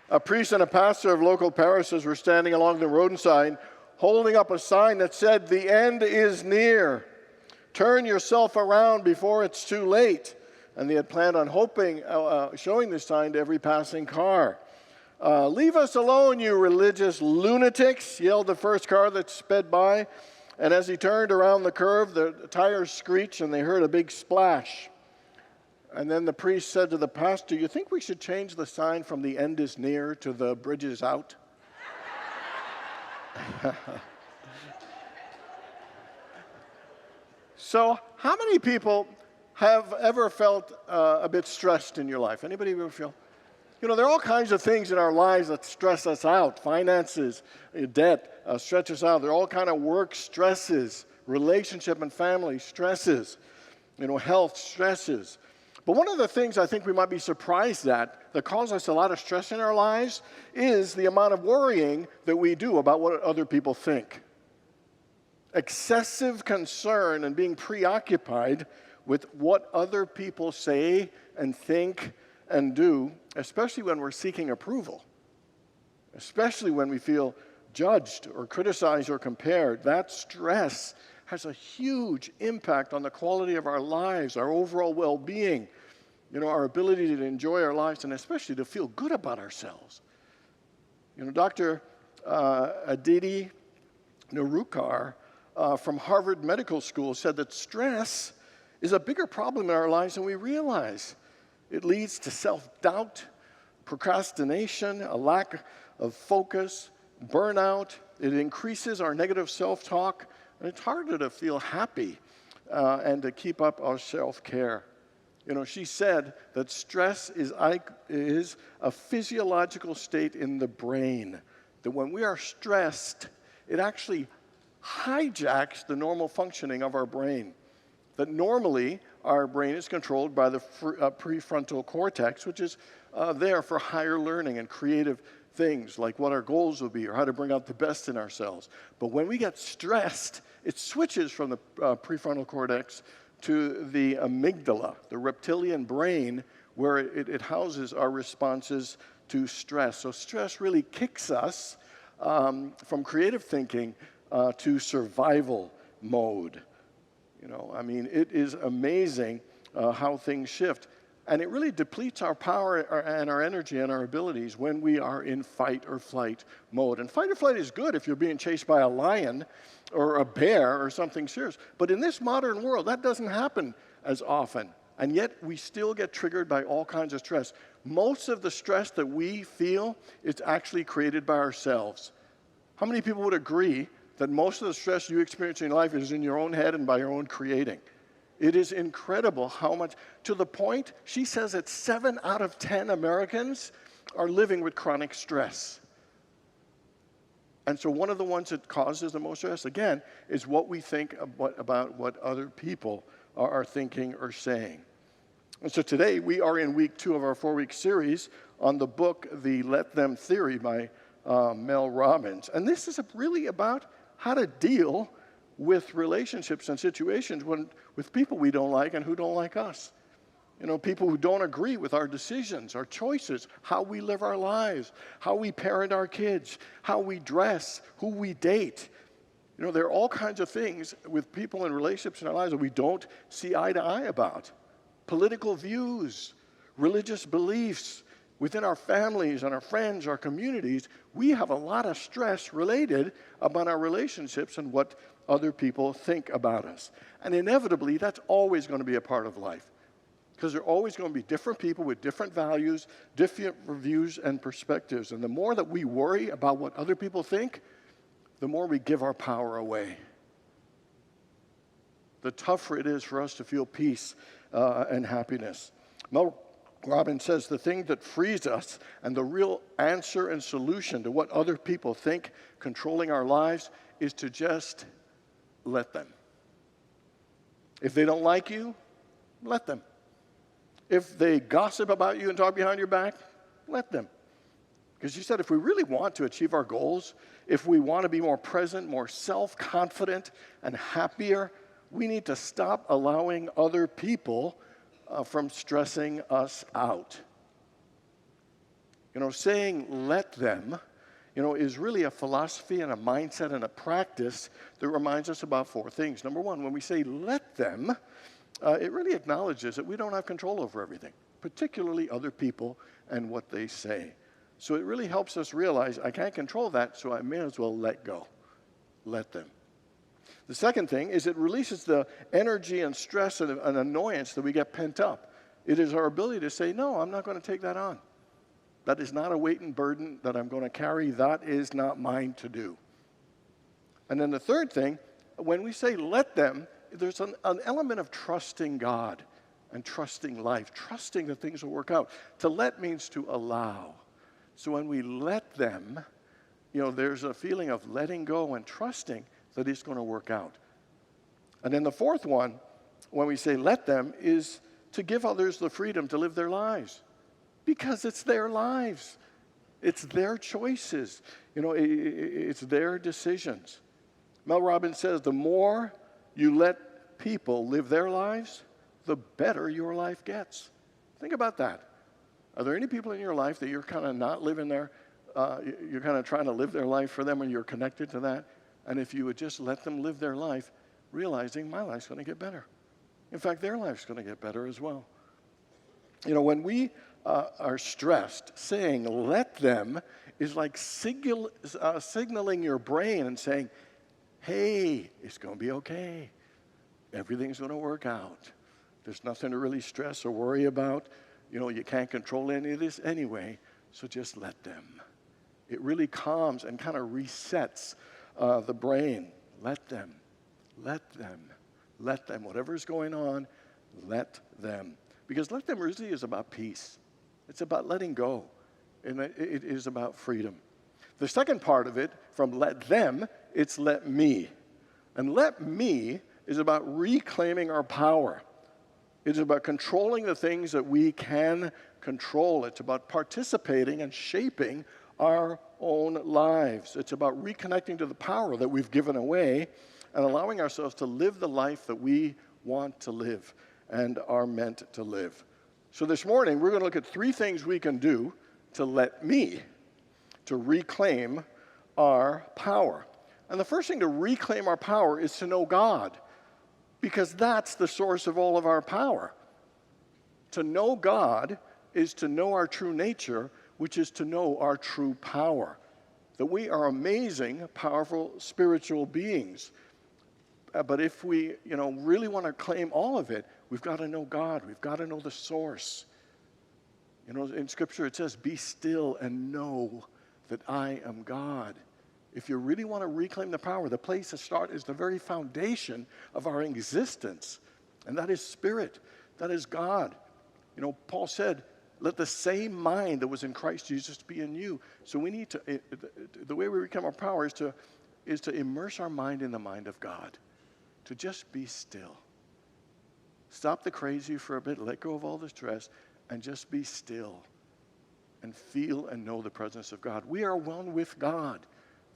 A priest and a pastor of local parishes were standing along the roadside holding up a sign that said, "The end is near. Turn yourself around before it's too late." And they had planned on showing this sign to every passing car. "Leave us alone, you religious lunatics," yelled the first car that sped by. And as he turned around the curve, the tires screeched and they heard a big splash. And then the priest said to the pastor, "You think we should change the sign from 'the end is near' to 'the bridge is out'?" So, how many people have ever felt a bit stressed in your life? Anybody ever feel? You know, there are all kinds of things in our lives that stress us out. Finances, debt stretch us out. There are all kinds of work stresses, relationship and family stresses, health stresses. But one of the things I think we might be surprised at that causes us a lot of stress in our lives is the amount of worrying that we do about what other people think. Excessive concern and being preoccupied with what other people say and think and do, especially when we're seeking approval, especially when we feel judged or criticized or compared. That stress has a huge impact on the quality of our lives, our overall well-being, our ability to enjoy our lives, and especially to feel good about ourselves. Dr. Aditi Nerurkar from Harvard Medical School said that stress is a bigger problem in our lives than we realize. It leads to self-doubt, procrastination, a lack of focus, burnout. It increases our negative self-talk, and it's harder to feel happy and to keep up our self-care. She said that stress is a physiological state in the brain, that when we are stressed, it actually hijacks the normal functioning of our brain. That normally our brain is controlled by the prefrontal cortex, which is there for higher learning and creative things like what our goals will be or how to bring out the best in ourselves. But when we get stressed, it switches from the prefrontal cortex to the amygdala, the reptilian brain, where it houses our responses to stress. So stress really kicks us from creative thinking to survival mode. It is amazing how things shift. And it really depletes our power and our energy and our abilities when we are in fight or flight mode. And fight or flight is good if you're being chased by a lion or a bear or something serious. But in this modern world, that doesn't happen as often. And yet, we still get triggered by all kinds of stress. Most of the stress that we feel is actually created by ourselves. How many people would agree that most of the stress you experience in life is in your own head and by your own creating? It is incredible how much, to the point, she says that 7 out of 10 Americans are living with chronic stress. And so one of the ones that causes the most stress, again, is what we think about what other people are thinking or saying. And so today, we are in week 2 of our 4-week series on the book, The Let Them Theory by Mel Robbins. And this is really about how to deal with relationships and situations with people we don't like and who don't like us. People who don't agree with our decisions, our choices, how we live our lives, how we parent our kids, how we dress, who we date. There are all kinds of things with people in relationships in our lives that we don't see eye to eye about. Political views, religious beliefs, within our families and our friends, our communities, we have a lot of stress related about our relationships and what other people think about us. And inevitably, that's always going to be a part of life, because there are always going to be different people with different values, different views and perspectives. And the more that we worry about what other people think, the more we give our power away. The tougher it is for us to feel peace and happiness. Mel Robbins says the thing that frees us and the real answer and solution to what other people think controlling our lives is to just let them. If they don't like you, let them. If they gossip about you and talk behind your back, let them. Because she said if we really want to achieve our goals, if we want to be more present, more self-confident, and happier, we need to stop allowing other people from stressing us out. Saying let them, is really a philosophy and a mindset and a practice that reminds us about four things. Number one, when we say let them, it really acknowledges that we don't have control over everything, particularly other people and what they say. So it really helps us realize I can't control that, so I may as well let go. Let them. The second thing is it releases the energy and stress and annoyance that we get pent up. It is our ability to say, no, I'm not going to take that on. That is not a weight and burden that I'm going to carry. That is not mine to do. And then the third thing, when we say let them, there's an element of trusting God and trusting life, trusting that things will work out. To let means to allow. So when we let them, there's a feeling of letting go and trusting that it's going to work out. And then the fourth one, when we say let them, is to give others the freedom to live their lives. Because it's their lives. It's their choices. It's their decisions. Mel Robbins says, the more you let people live their lives, the better your life gets. Think about that. Are there any people in your life that you're kind of not living their, you're kind of trying to live their life for them and you're connected to that? And if you would just let them live their life, realizing my life's going to get better. In fact, their life's going to get better as well. When we are stressed, saying let them is like signaling your brain and saying, hey, it's going to be okay. Everything's going to work out. There's nothing to really stress or worry about. You can't control any of this anyway, so just let them. It really calms and kind of resets the brain. Let them. Let them. Let them. Whatever's going on, let them. Because let them really is about peace. It's about letting go. And it is about freedom. The second part of it, from let them, it's let me. And let me is about reclaiming our power. It's about controlling the things that we can control. It's about participating and shaping our own lives. It's about reconnecting to the power that we've given away and allowing ourselves to live the life that we want to live and are meant to live. So this morning, we're going to look at three things we can do to let me, to reclaim our power. And the first thing to reclaim our power is to know God, because that's the source of all of our power. To know God is to know our true nature, which is to know our true power. That we are amazing, powerful, spiritual beings. But if we, really want to claim all of it, we've got to know God. We've got to know the source. In Scripture it says, be still and know that I am God. If you really want to reclaim the power, the place to start is the very foundation of our existence. And that is spirit. That is God. Paul said, let the same mind that was in Christ Jesus be in you. So we need to, the way we reclaim our power is to immerse our mind in the mind of God. To just be still. Stop the crazy for a bit, let go of all the stress, and just be still and feel and know the presence of God. We are one with God.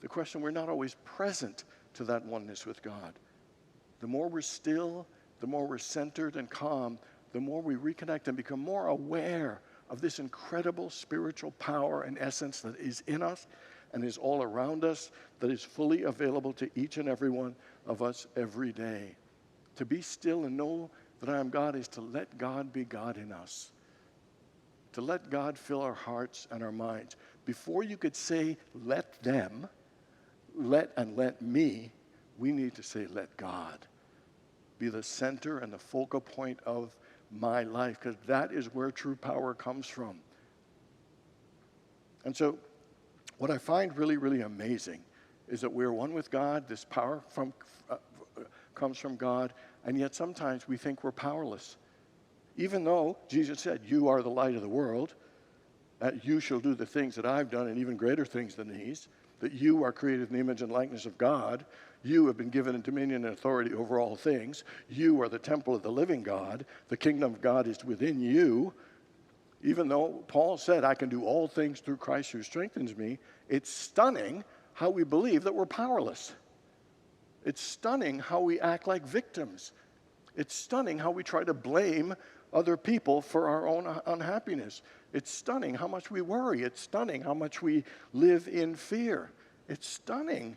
The question, we're not always present to that oneness with God. The more we're still, the more we're centered and calm, the more we reconnect and become more aware of this incredible spiritual power and essence that is in us and is all around us, that is fully available to each and every one of us every day. To be still and know that I am God is to let God be God in us. To let God fill our hearts and our minds. Before you could say, let them, let me, we need to say, let God be the center and the focal point of my life, because that is where true power comes from. And so, what I find really, really amazing is that we're one with God. This power comes from God, and yet sometimes we think we're powerless. Even though Jesus said, you are the light of the world, that you shall do the things that I've done and even greater things than these, that you are created in the image and likeness of God, you have been given dominion and authority over all things, you are the temple of the living God, the kingdom of God is within you. Even though Paul said, I can do all things through Christ who strengthens me, it's stunning how we believe that we're powerless. It's stunning how we act like victims. It's stunning how we try to blame other people for our own unhappiness. It's stunning how much we worry. It's stunning how much we live in fear. It's stunning,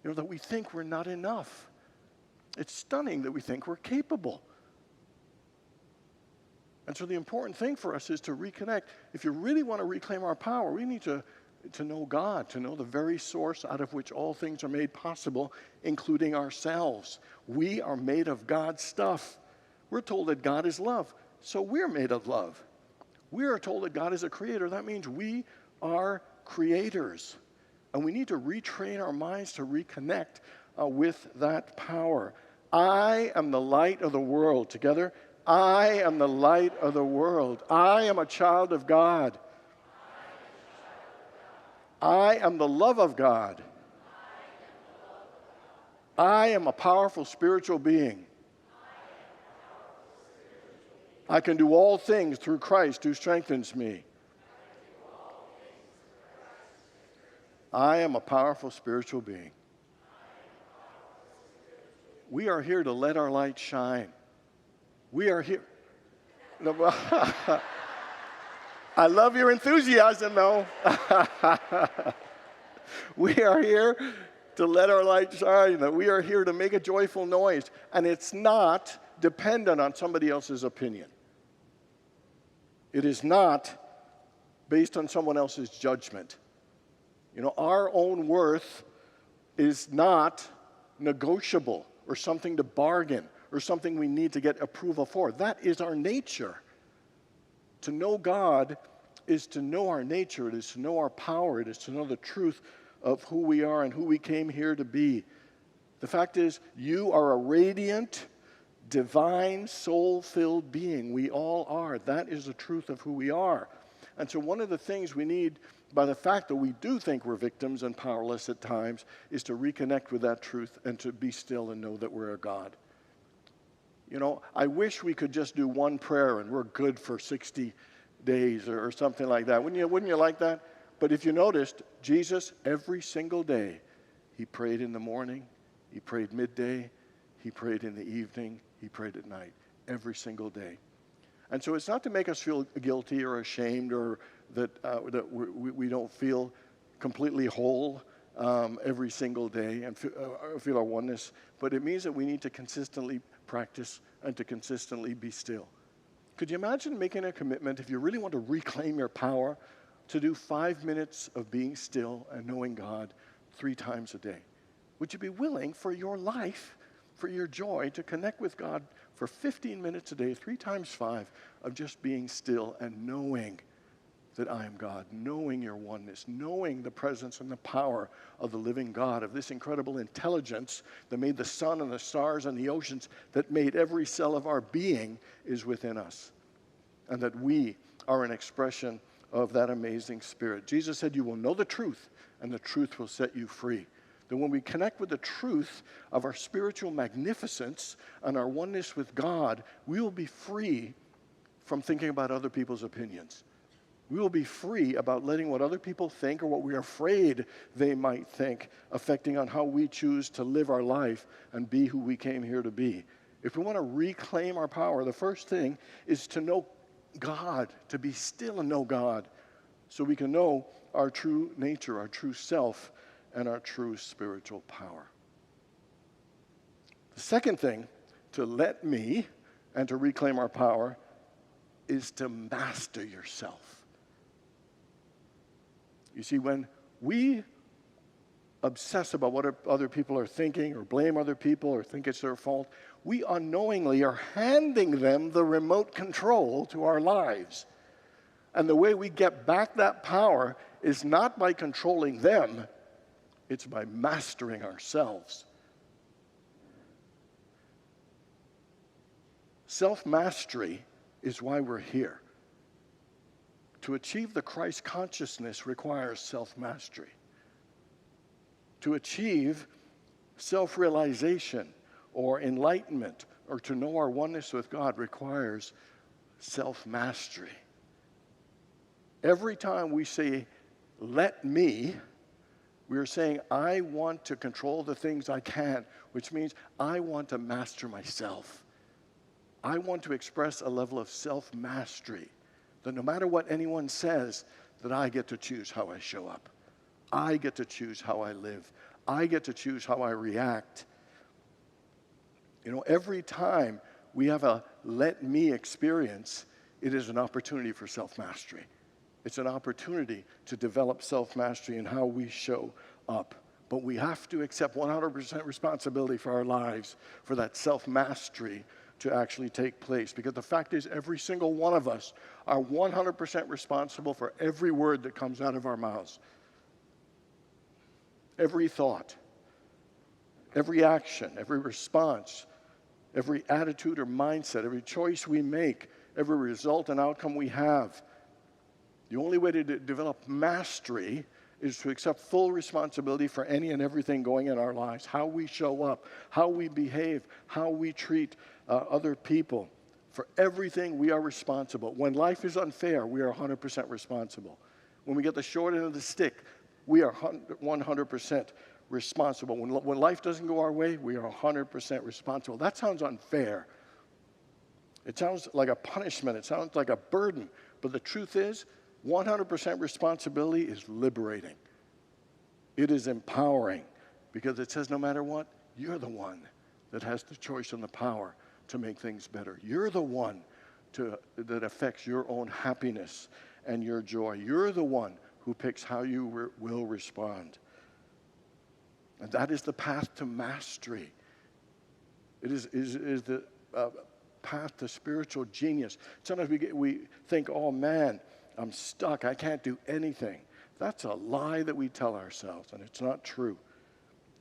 that we think we're not enough. It's stunning that we think we're capable. And so the important thing for us is to reconnect. If you really want to reclaim our power, we need to know God, to know the very source out of which all things are made possible, including ourselves. We are made of God's stuff. We're told that God is love, so we're made of love. We are told that God is a creator. That means we are creators. And we need to retrain our minds to reconnect with that power. I am the light of the world. Together, I am the light of the world. I am a child of God. I am the love of God. I am a powerful spiritual being. I can do all things through Christ who strengthens me. I am a powerful spiritual being. We are here to let our light shine. We are here. I love your enthusiasm, though. We are here to let our light shine. That we are here to make a joyful noise. And it's not dependent on somebody else's opinion. It is not based on someone else's judgment. Our own worth is not negotiable or something to bargain or something we need to get approval for. That is our nature. To know God is to know our nature. It is to know our power. It is to know the truth of who we are and who we came here to be. The fact is, you are a radiant, divine, soul-filled being. We all are. That is the truth of who we are. And so one of the things we need, by the fact that we do think we're victims and powerless at times, is to reconnect with that truth and to be still and know that we're a God. I wish we could just do one prayer and we're good for 60 days or something like that. Wouldn't you like that? But if you noticed, Jesus, every single day, he prayed in the morning, he prayed midday, he prayed in the evening, he prayed at night, every single day. And so it's not to make us feel guilty or ashamed or that we don't feel completely whole every single day and feel our oneness, but it means that we need to consistently practice and to consistently be still. Could you imagine making a commitment, if you really want to reclaim your power, to do 5 minutes of being still and knowing God 3 times a day? Would you be willing for your life, for your joy, to connect with God for 15 minutes a day, 3 times 5, of just being still and knowing that I am God, knowing your oneness, knowing the presence and the power of the living God, of this incredible intelligence that made the sun and the stars and the oceans, that made every cell of our being, is within us, and that we are an expression of that amazing spirit. Jesus said, you will know the truth, and the truth will set you free. That when we connect with the truth of our spiritual magnificence and our oneness with God, we will be free from thinking about other people's opinions. We will be free about letting what other people think or what we're afraid they might think affecting on how we choose to live our life and be who we came here to be. If we want to reclaim our power, the first thing is to know God, to be still and know God, so we can know our true nature, our true self, and our true spiritual power. The second thing to let me and to reclaim our power is to master yourself. You see, when we obsess about what other people are thinking or blame other people or think it's their fault, we unknowingly are handing them the remote control to our lives. And the way we get back that power is not by controlling them, it's by mastering ourselves. Self-mastery is why we're here. To achieve the Christ consciousness requires self-mastery. To achieve self-realization or enlightenment or to know our oneness with God requires self-mastery. Every time we say, let me, we are saying, I want to control the things I can, which means I want to master myself. I want to express a level of self-mastery That no matter what anyone says, that I get to choose how I show up. I get to choose how I live. I get to choose how I react. You know, every time we have a let me experience, it is an opportunity for self-mastery. It's an opportunity to develop self-mastery in how we show up. But we have to accept 100% responsibility for our lives, for that self-mastery to actually take place. Because the fact is, every single one of us are 100% responsible for every word that comes out of our mouths. Every thought, every action, every response, every attitude or mindset, every choice we make, every result and outcome we have. The only way to develop mastery is to accept full responsibility for any and everything going in our lives, how we show up, how we behave, how we treat other people. For everything, we are responsible. When life is unfair, we are 100% responsible. When we get the short end of the stick, we are 100% responsible. When life doesn't go our way, we are 100% responsible. That sounds unfair. It sounds like a punishment. It sounds like a burden. But the truth is, 100% responsibility is liberating. It is empowering because it says no matter what, you're the one that has the choice and the power to make things better. You're the one that affects your own happiness and your joy. You're the one who picks how you will respond. And that is the path to mastery. It is the path to spiritual genius. Sometimes we think, oh man, I'm stuck, I can't do anything. That's a lie that we tell ourselves, and it's not true.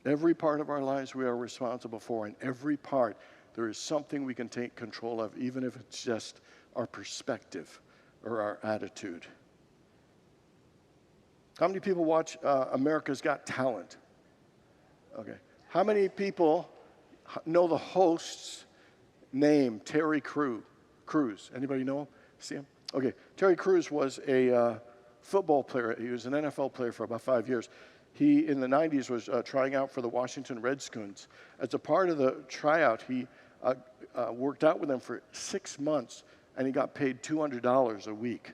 Every part of our lives we are responsible for, and every part there is something we can take control of, even if it's just our perspective or our attitude. How many people watch America's Got Talent? Okay. How many people know the host's name, Terry Crews? Anybody know him? See him? Okay, Terry Crews was a football player. He was an NFL player for about 5 years. He, in the 90s, was trying out for the Washington Redskins. As a part of the tryout, he worked out with them for 6 months, and he got paid $200 a week.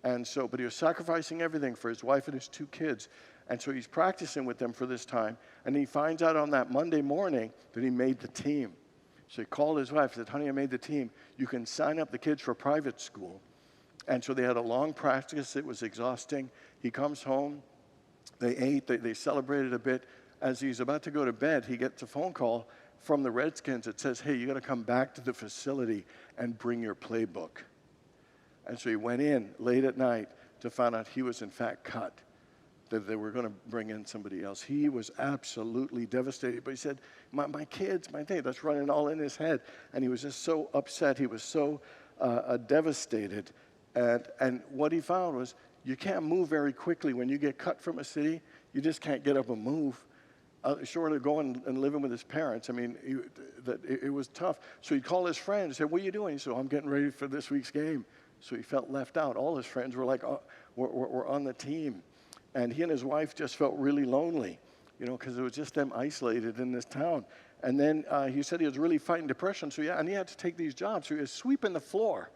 And so, but he was sacrificing everything for his wife and his 2 kids. And so he's practicing with them for this time, and he finds out on that Monday morning that he made the team. So he called his wife and said, honey, I made the team. You can sign up the kids for private school. And so they had a long practice. It was exhausting. He comes home. They ate. They celebrated a bit. As he's about to go to bed, he gets a phone call from the Redskins that says, hey, you got to come back to the facility and bring your playbook. And so he went in late at night to find out he was in fact cut, that they were going to bring in somebody else. He was absolutely devastated. But he said, my kids, my thing, that's running all in his head. And he was just so upset. He was so devastated. And what he found was you can't move very quickly. When you get cut from a city, you just can't get up and move. Short of going and living with his parents, I mean, it was tough. So he'd call his friends and say, what are you doing? He said, I'm getting ready for this week's game. So he felt left out. All his friends were like, we're on the team. And he and his wife just felt really lonely, because it was just them isolated in this town. And then he said he was really fighting depression. So and he had to take these jobs. So he was sweeping the floor.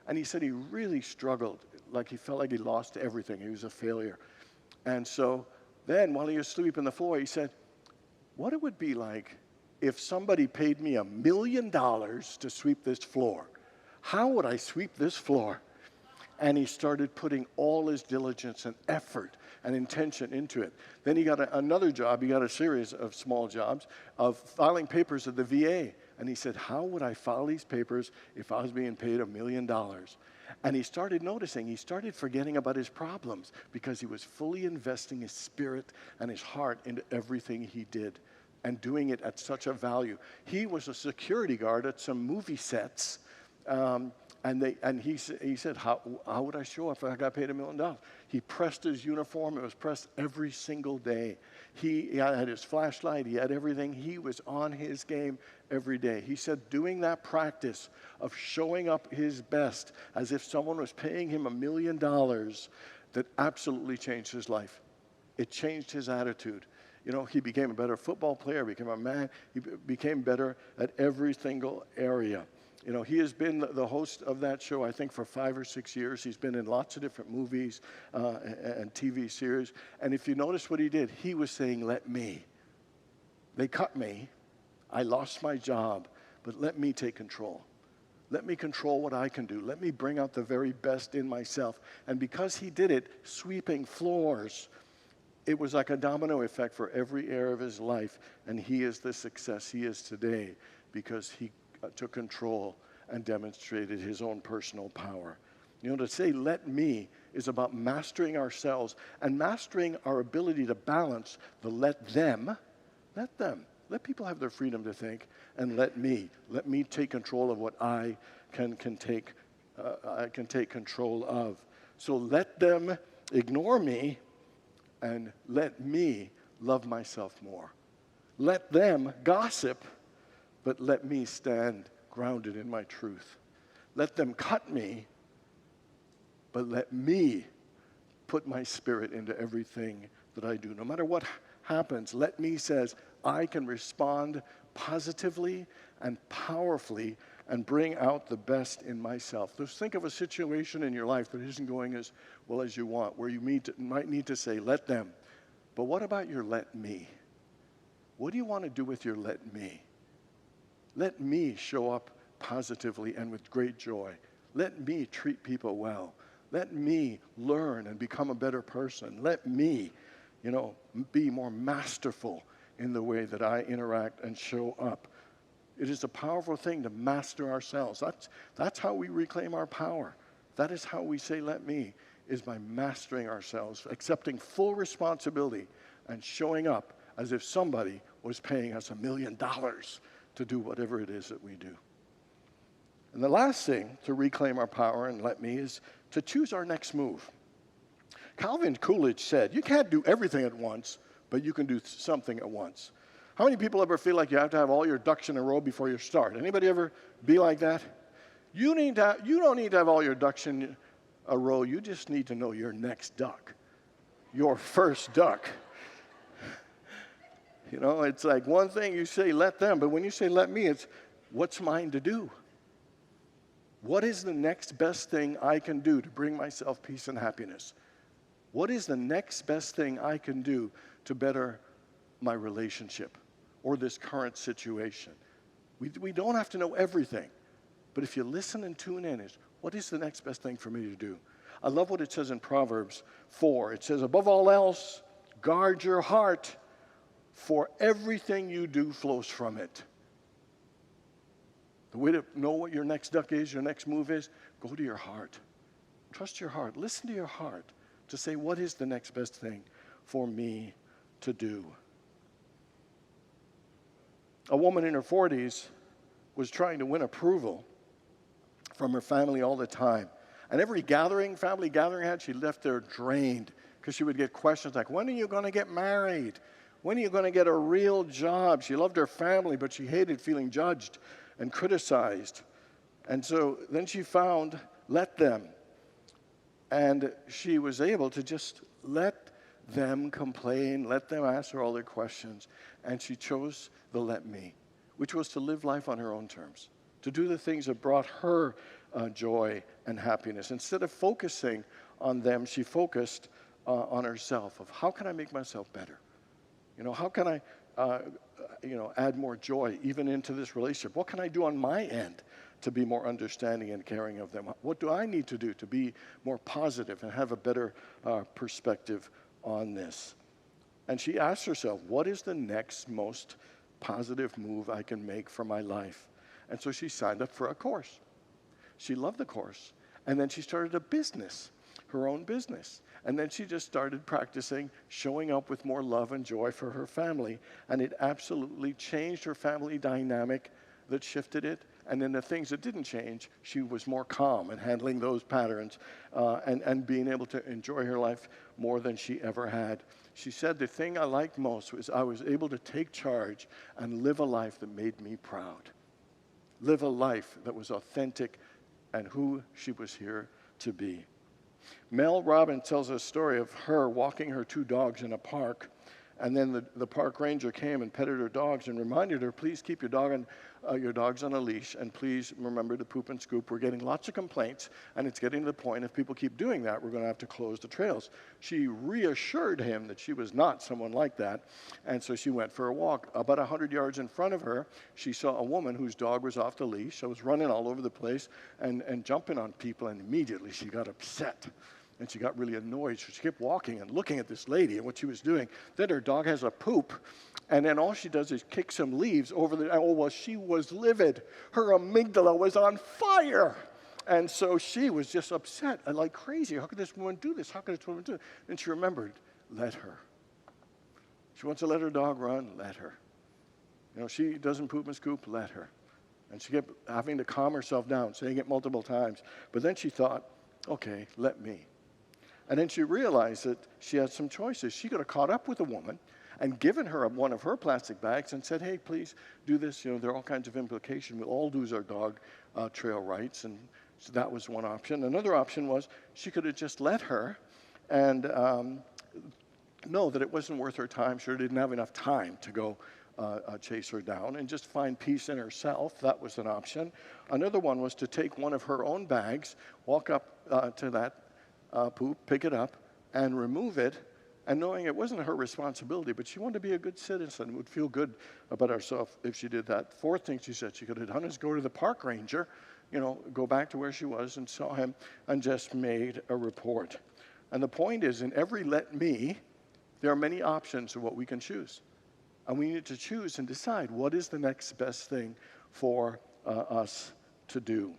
And he said he really struggled, like he felt like he lost everything. He was a failure. And so then while he was sweeping the floor, he said, what it would be like if somebody paid me $1 million to sweep this floor. How would I sweep this floor? And he started putting all his diligence and effort and intention into it. Then he got another job. He got a series of small jobs of filing papers at the VA. And he said, how would I file these papers if I was being paid $1 million? And he started noticing, he started forgetting about his problems because he was fully investing his spirit and his heart into everything he did and doing it at such a value. He was a security guard at some movie sets. And he said, how would I show up if I got paid $1 million? He pressed his uniform. It was pressed every single day. He had his flashlight. He had everything. He was on his game every day. He said doing that practice of showing up his best as if someone was paying him $1 million, that absolutely changed his life. It changed his attitude. He became a better football player, became a man. He became better at every single area. He has been the host of that show, I think, for 5 or 6 years. He's been in lots of different movies and TV series. And if you notice what he did, he was saying, let me. They cut me. I lost my job, but let me take control. Let me control what I can do. Let me bring out the very best in myself. And because he did it, sweeping floors, it was like a domino effect for every area of his life. And he is the success he is today because he took control and demonstrated his own personal power. To say let me is about mastering ourselves and mastering our ability to balance the let them. Let people have their freedom to think, and let me take control of what I can take control of. So let them ignore me, and let me love myself more. Let them gossip, but let me stand grounded in my truth. Let them cut me, but let me put my spirit into everything that I do. No matter what happens, let me says, I can respond positively and powerfully and bring out the best in myself. Just think of a situation in your life that isn't going as well as you want, where you might need to say, let them. But what about your let me? What do you want to do with your let me? Let me show up positively and with great joy. Let me treat people well. Let me learn and become a better person. Let me, be more masterful in the way that I interact and show up. It is a powerful thing to master ourselves. That's how we reclaim our power. That is how we say, let me, is by mastering ourselves, accepting full responsibility and showing up as if somebody was paying us $1 million to do whatever it is that we do. And the last thing to reclaim our power and let me is to choose our next move. Calvin Coolidge said, you can't do everything at once, but you can do something at once. How many people ever feel like you have to have all your ducks in a row before you start? Anybody ever be like that? You don't need to have all your ducks in a row. You just need to know your next duck, your first duck. It's like one thing you say, let them, but when you say, let me, it's what's mine to do? What is the next best thing I can do to bring myself peace and happiness? What is the next best thing I can do to better my relationship or this current situation? We don't have to know everything, but if you listen and tune in, what is the next best thing for me to do? I love what it says in Proverbs 4. It says, above all else, guard your heart, for everything you do flows from it. The way to know what your next duck is, your next move is, go to your heart. Trust your heart. Listen to your heart to say, what is the next best thing for me to do? A woman in her 40s was trying to win approval from her family all the time. And every family gathering had, she left there drained because she would get questions like, when are you going to get married? When are you going to get a real job? She loved her family, but she hated feeling judged and criticized. And so then she found let them. And she was able to just let them complain, let them ask her all their questions. And she chose the let me, which was to live life on her own terms, to do the things that brought her joy and happiness. Instead of focusing on them, she focused on herself of how can I make myself better? How can I add more joy even into this relationship? What can I do on my end to be more understanding and caring of them? What do I need to do to be more positive and have a better perspective on this? And she asked herself, what is the next most positive move I can make for my life? And so she signed up for a course. She loved the course. And then she started a business, her own business. And then she just started practicing showing up with more love and joy for her family. And it absolutely changed her family dynamic that shifted it. And then the things that didn't change, she was more calm in handling those patterns and being able to enjoy her life more than she ever had. She said, the thing I liked most was I was able to take charge and live a life that made me proud. Live a life that was authentic and who she was here to be. Mel Robbins tells a story of her walking her two dogs in a park, And then the park ranger came and petted her dogs and reminded her, please keep your dogs on a leash, and please remember to poop and scoop. We're getting lots of complaints, and it's getting to the point, if people keep doing that, we're going to have to close the trails. She reassured him that she was not someone like that, and so she went for a walk. About 100 yards in front of her, she saw a woman whose dog was off the leash. So was running all over the place and jumping on people, and immediately she got upset. And she got really annoyed. So she kept walking and looking at this lady and what she was doing. Then her dog has a poop, and then all she does is kick some leaves over the, oh, well, she was livid. Her amygdala was on fire. And so she was just upset and like crazy. How could this woman do this? How could this woman do it? And she remembered, let her. She wants to let her dog run, let her. You know, she doesn't poop and scoop, let her. And she kept having to calm herself down, saying it multiple times. But then she thought, okay, let me. And then she realized that she had some choices. She could have caught up with a woman and given her one of her plastic bags and said, hey, please do this. You know, there are all kinds of implications. We'll all lose our dog trail rights. And so that was one option. Another option was she could have just let her and know that it wasn't worth her time. She didn't have enough time to go chase her down and just find peace in herself. That was an option. Another one was to take one of her own bags, walk up to that poop, pick it up, and remove it, and knowing it wasn't her responsibility, but she wanted to be a good citizen, would feel good about herself if she did that. Fourth thing she said she could have done is go to the park ranger, you know, go back to where she was and saw him and just made a report. And the point is, in every let me, there are many options of what we can choose. And we need to choose and decide what is the next best thing for us to do.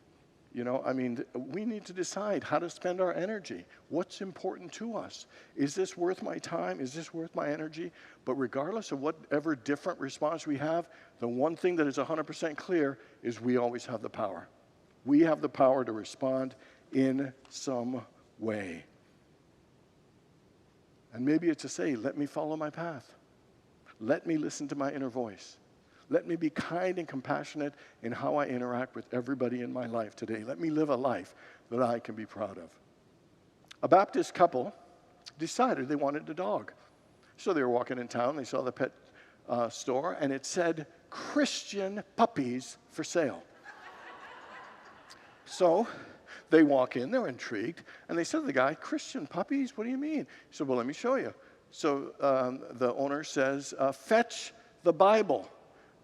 You know, I mean, we need to decide how to spend our energy. What's important to us? Is this worth my time? Is this worth my energy? But regardless of whatever different response we have, the one thing that is 100% clear is we always have the power. We have the power to respond in some way. And maybe it's to say, let me follow my path. Let me listen to my inner voice. Let me be kind and compassionate in how I interact with everybody in my life today. Let me live a life that I can be proud of. A Baptist couple decided they wanted a dog. So they were walking in town. They saw the pet store, and it said, Christian puppies for sale. So they walk in. They're intrigued. And they said to the guy, Christian puppies? What do you mean? He said, well, let me show you. So the owner says, fetch the Bible.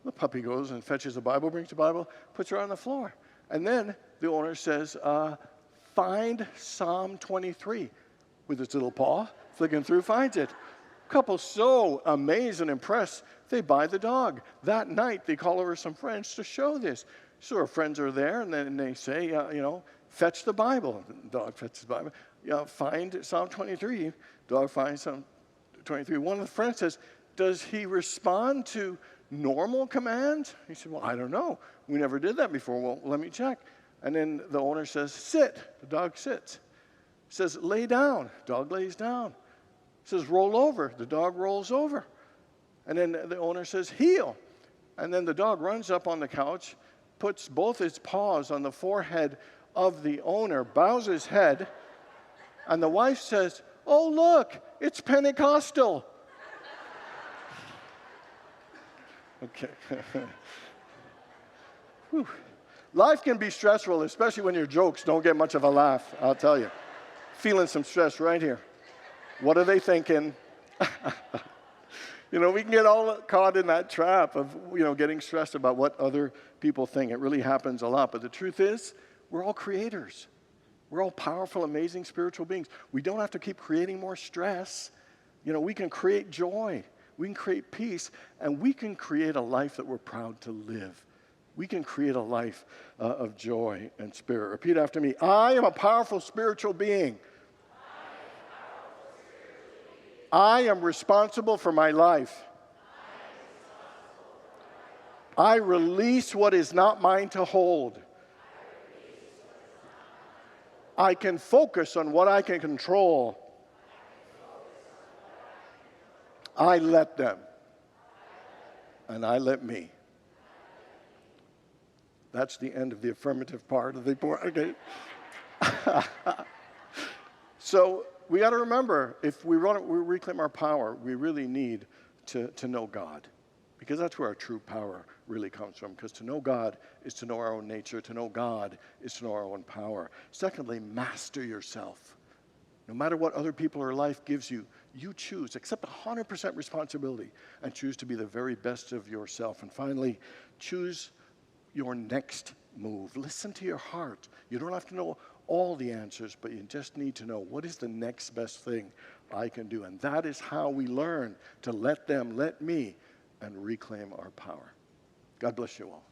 The puppy goes and fetches the Bible, brings the Bible, puts her on the floor. And then the owner says, find Psalm 23. With its little paw, flicking through, finds it. Couple so amazed and impressed, they buy the dog. That night, they call over some friends to show this. So her friends are there, and then they say, fetch the Bible. The dog fetches the Bible. Find Psalm 23. Dog finds Psalm 23. One of the friends says, does he respond to normal commands? He said, well, I don't know. We never did that before. Well, let me check. And then the owner says, sit. The dog sits. Says, lay down. Dog lays down. Says, roll over. The dog rolls over. And then the owner says, heel. And then the dog runs up on the couch, puts both its paws on the forehead of the owner, bows his head, and the wife says, oh, look, it's Pentecostal. Okay. Life can be stressful, especially when your jokes don't get much of a laugh, I'll tell you. Feeling some stress right here. What are they thinking? We can get all caught in that trap of, getting stressed about what other people think. It really happens a lot. But the truth is, we're all creators. We're all powerful, amazing spiritual beings. We don't have to keep creating more stress. We can create joy. We can create peace, and we can create a life that we're proud to live. We can create a life of joy and spirit. Repeat after me. I am a powerful spiritual being. I am responsible for my life. I release what is not mine to hold. I can focus on what I can control. I let them. And I let me. That's the end of the affirmative part of the report. Okay. So we got to remember, if we want to reclaim our power, we really need to know God. Because that's where our true power really comes from. Because to know God is to know our own nature. To know God is to know our own power. Secondly, master yourself. No matter what other people or life gives you, you choose. Accept 100% responsibility and choose to be the very best of yourself. And finally, choose your next move. Listen to your heart. You don't have to know all the answers, but you just need to know, what is the next best thing I can do? And that is how we learn to let them, let me, and reclaim our power. God bless you all.